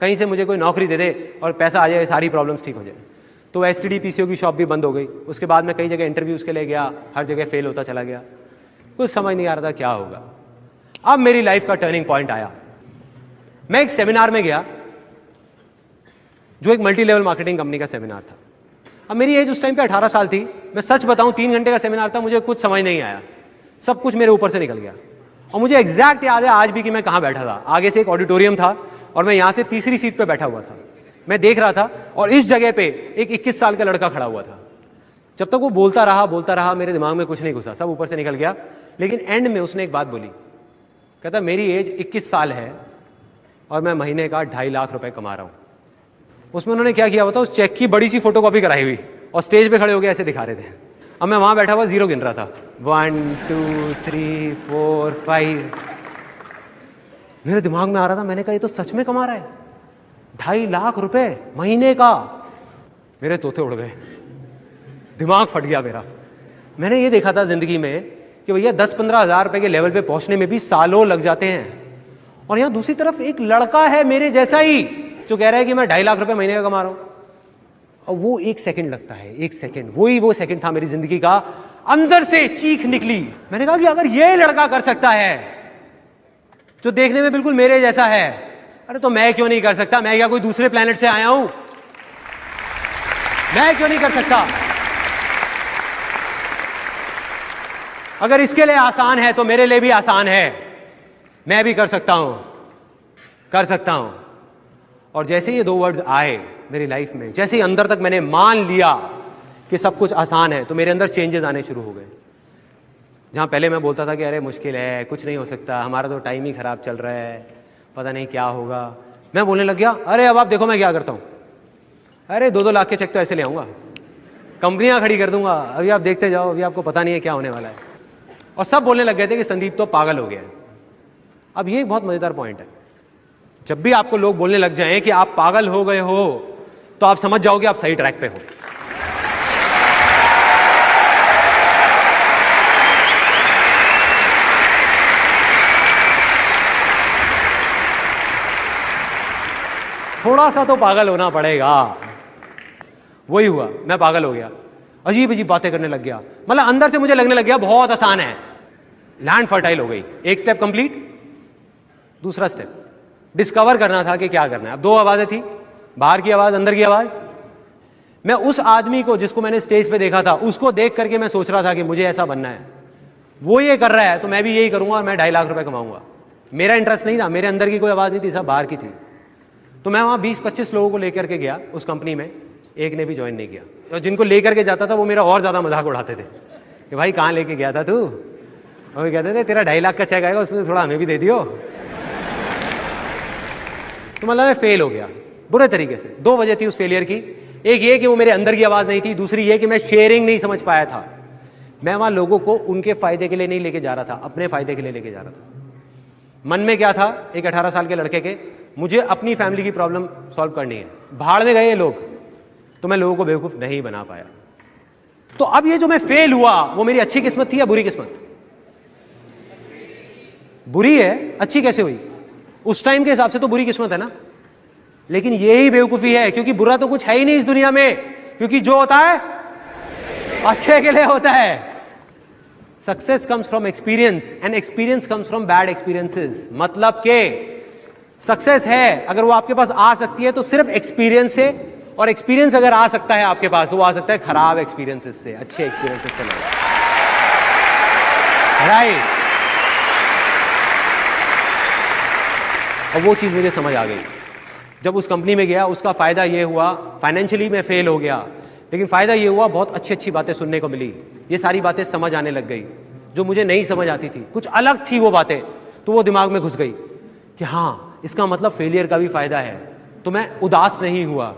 कहीं से मुझे कोई नौकरी दे दे और पैसा आ जाए, सारी प्रॉब्लम्स ठीक हो जाए। तो एसटीडी पीसीओ की शॉप भी बंद हो गई। उसके बाद मैं कई जगह इंटरव्यूज़ के लिए गया, हर जगह फेल होता चला गया, कुछ समझ नहीं आ रहा था क्या होगा। अब मेरी लाइफ का टर्निंग पॉइंट आया। मैं एक सेमिनार में गया जो एक मल्टी लेवल मार्केटिंग कंपनी का सेमिनार था। अब मेरी एज उस टाइम पे 18 साल थी। मैं सच बताऊं 3 घंटे का सेमिनार था, मुझे कुछ समझ नहीं आया, सब कुछ मेरे ऊपर से निकल गया। और मुझे एग्जैक्ट याद है आज भी कि मैं कहां बैठा था। आगे से एक ऑडिटोरियम था और मैं यहां से तीसरी सीट पे बैठा हुआ था। मैं देख रहा था और इस जगह पे एक 21 साल का लड़का खड़ा हुआ था। जब तक वो बोलता रहा मेरे दिमाग में कुछ नहीं घुसा, सब ऊपर से निकल गया। लेकिन एंड में उसने एक बात बोली, कहता मेरी एज 21 साल है और मैं महीने का 2.5 लाख रुपए कमा रहा हूं। उसमें उन्होंने क्या किया होता, उस चेक की बड़ी सी फोटोकॉपी कराई हुई और स्टेज पे खड़े हो गए ऐसे दिखा रहे थे। अब मैं वहां बैठा हुआ जीरो गिन रहा था, 1 2 3 4 5। मेरे दिमाग में आ रहा था, मैंने कहा ये तो सच में कमा रहा है 2.5 लाख रुपए महीने का। मेरे तोते उड़ गए, दिमाग फट गया मेरा। मैंने ये देखा था जिंदगी में कि भैया 10-15 हज़ार रुपए के लेवल पे पहुंचने में भी सालों लग जाते हैं, और यहां दूसरी तरफ एक लड़का है मेरे जैसा ही जो कह रहा है कि मैं 2.5 लाख रुपए महीने का कमा रहा हूं। और वो 1 सेकंड लगता है, 1 सेकंड, वो सेकंड था मेरी जिंदगी का। अंदर से चीख निकली। मैंने कहा कि अगर ये लड़का कर सकता है जो देखने में बिल्कुल मेरे जैसा है, अरे तो मैं क्यों नहीं कर सकता? मैं क्या कोई दूसरे प्लेनेट से आया हूं? मैं क्यों नहीं कर सकता? अगर इसके लिए आसान है तो मेरे लिए भी आसान है। मैं भी कर सकता हूं, कर सकता हूं। और जैसे ये 2 वर्ड्स आए मेरी लाइफ में, जैसे ही अंदर तक मैंने मान लिया कि सब कुछ आसान है, तो मेरे अंदर चेंजेस आने शुरू हो गए। जहां पहले मैं बोलता था कि अरे मुश्किल है, कुछ नहीं हो सकता, हमारा तो टाइम ही खराब चल रहा है, पता नहीं क्या होगा, मैं बोलने लग गया अरे अब आप देखो मैं क्या करता हूं, अरे 2-2 लाख के चेक तो ऐसे ले आऊंगा, कंपनियां खड़ी कर दूंगा, अभी आप देखते जाओ, अभी आपको पता नहीं है क्या होने वाला है। और सब बोलने लग गए थे कि संदीप तो पागल हो गया है। अब ये एक बहुत मजेदार पॉइंट है, जब भी आपको लोग बोलने लग जाएं कि आप पागल हो गए हो, तो आप समझ जाओगे आप सही ट्रैक पे हो। थोड़ा सा तो पागल होना पड़ेगा। वही हुआ, मैं पागल हो गया, अजीब अजीब बातें करने लग गया। मतलब अंदर से मुझे लगने लग गया बहुत आसान है। लैंड फर्टाइल हो गई। एक स्टेप कंप्लीट, दूसरा स्टेप डिस्कवर करना था कि क्या करना है। अब 2 आवाजें थी, बाहर की आवाज, अंदर की आवाज। मैं उस आदमी को जिसको मैंने स्टेज पे देखा था, उसको देख करके मैं सोच रहा था कि मुझे ऐसा बनना है। वो ये कर रहा है तो मैं भी यही करूंगा और मैं 2.5 लाख रुपए कमाऊंगा। मेरा इंटरेस्ट नहीं था, मेरे अंदर की कोई आवाज नहीं थी, सब बाहर की थी। तो मैं वहां 20-25 लोगों को लेकर के गया उस कंपनी में, एक ने भी ज्वाइन नहीं किया। और जिनको लेकर के जाता था वो मेरा और ज्यादा मजाक उड़ाते थे कि भाई कहाँ लेके गया था तू, और कहते थे तेरा 2.5 लाख का चेक आएगा, उसमें थोड़ा हमें भी दे दियो। तो मतलब मैं फेल हो गया बुरे तरीके से। 2 वजह थी उस फेलियर की, एक ये कि वो मेरे अंदर की आवाज नहीं थी, दूसरी ये कि मैं शेयरिंग नहीं समझ पाया था। मैं वहां लोगों को उनके फायदे के लिए नहीं लेके जा रहा था, अपने फायदे के लिए लेके जा रहा था। मन में क्या था, एक 18 साल के लड़के के, मुझे अपनी फैमिली की प्रॉब्लम सॉल्व करनी है। भाड़ में गए ये लोग, तो मैं लोगों को बेवकूफ नहीं बना पाया। तो अब ये जो मैं फेल हुआ, वो मेरी अच्छी किस्मत थी या बुरी किस्मत? बुरी है, अच्छी कैसे हुई? उस टाइम के हिसाब से तो बुरी किस्मत है ना। लेकिन यही बेवकूफी है, क्योंकि बुरा तो कुछ है ही नहीं इस दुनिया में, क्योंकि जो होता है अच्छे के लिए होता है। Success comes from experience and experience comes from bad experiences. मतलब के सक्सेस है अगर वो आपके पास आ सकती है तो सिर्फ एक्सपीरियंस से, और एक्सपीरियंस अगर आ सकता है आपके पास, वो आ सकता है खराब एक्सपीरियंसेस से, अच्छे एक्सपीरियंसेस से नहीं। राइट। और वो चीज मुझे समझ आ गई जब उस कंपनी में गया। उसका फायदा ये हुआ, फाइनेंशियली मैं फेल हो गया, लेकिन फायदा ये हुआ बहुत अच्छी अच्छी बातें सुनने को मिली। ये सारी बातें समझ आने लग गई जो मुझे नहीं समझ आती थी, कुछ अलग थी वो बातें, तो वो दिमाग में घुस गई कि हाँ इसका मतलब फेलियर का भी फायदा है। तो मैं उदास नहीं हुआ,